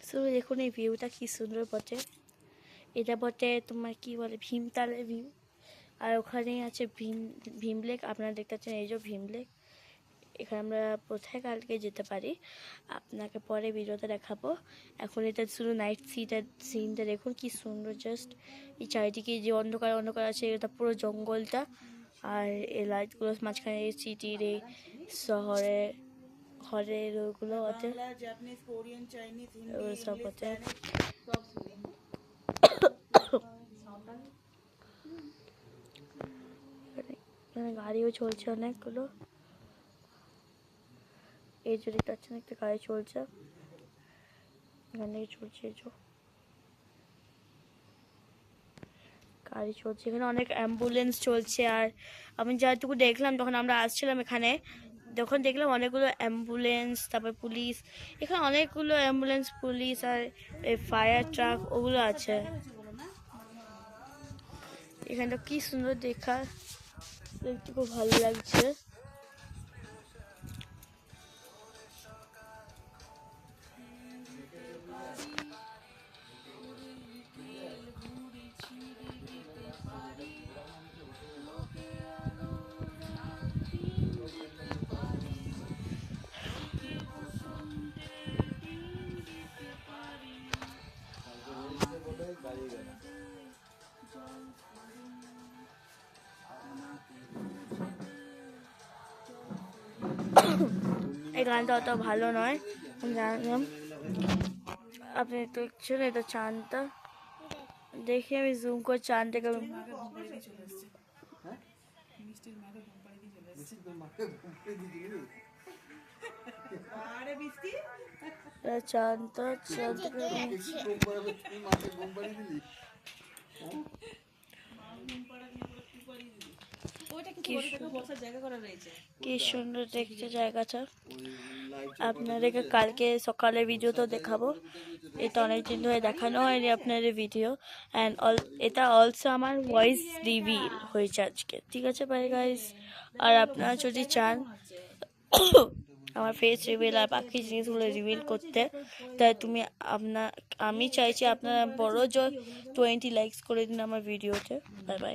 So দেখুন এই ভিউটা কি সুন্দর বটে। এটা বটে তোমার কি বলে ভীমতালের ভিউ। আর ওখানেই আছে ভীম লেক। আপনারা দেখতে পাচ্ছেন এই যে ভীম লেক। এখানে আমরা কোথায় কালকে যেতে পারি আপনাকে পরে ভিডিওতে দেখাবো। এখন এটা শুধু নাইট সিনটা দেখুন কি সুন্দর। জাস্ট এই চারিদিকে যে অন্ধকার অন্ধকার আছে, এটা পুরো জঙ্গলটা। আর এই লাইটগুলো মাঝখানে এই সিটির এই শহরে ঘরের ওগুলো আছে সব আছে। গাড়িও চলছে অনেকগুলো। এই যে দেখতে পাচ্ছেন একটা গাড়ি চলছে, এখান থেকে চলছে। এই যে গাড়ি চলছে, এখানে অনেক অ্যাম্বুলেন্স চলছে। আর আমি যেটুকু দেখলাম যখন আমরা আসছিলাম এখানে, যখন দেখলাম অনেকগুলো অ্যাম্বুলেন্স, তারপর পুলিশ, এখানে অনেকগুলো অ্যাম্বুলেন্স পুলিশ আর ফায়ার ট্রাক ওগুলো আছে। এখানটা কি সুন্দর দেখা, দেখতে খুব ভালো লাগছে। এই গানটা অত ভালো নয় জানলাম। আপনি দেখছেন এটা চাঁদটা, দেখি আমি জুম করে চাঁদটাকে। চাঁদটা কি সুন্দর দেখতে জায়গাটা। আপনাদেরকে কালকে সকালে ভিডিওতেও দেখাবো। এটা অনেকদিন ধরে দেখানো হয়নি আপনাদের ভিডিও। অ্যান্ড এটা অলসো আমার ভয়েস রিভিল হয়েছে আজকে, ঠিক আছে বাই গাইস। আর আপনারা যদি চান আমার ফেস রিভিল আর বাকি জিনিসগুলো রিভিল করতে, তাই আমি চাইছি আপনারা বড় জোর 20 লাইকস করে দিন আমার ভিডিওতে। Bye bye.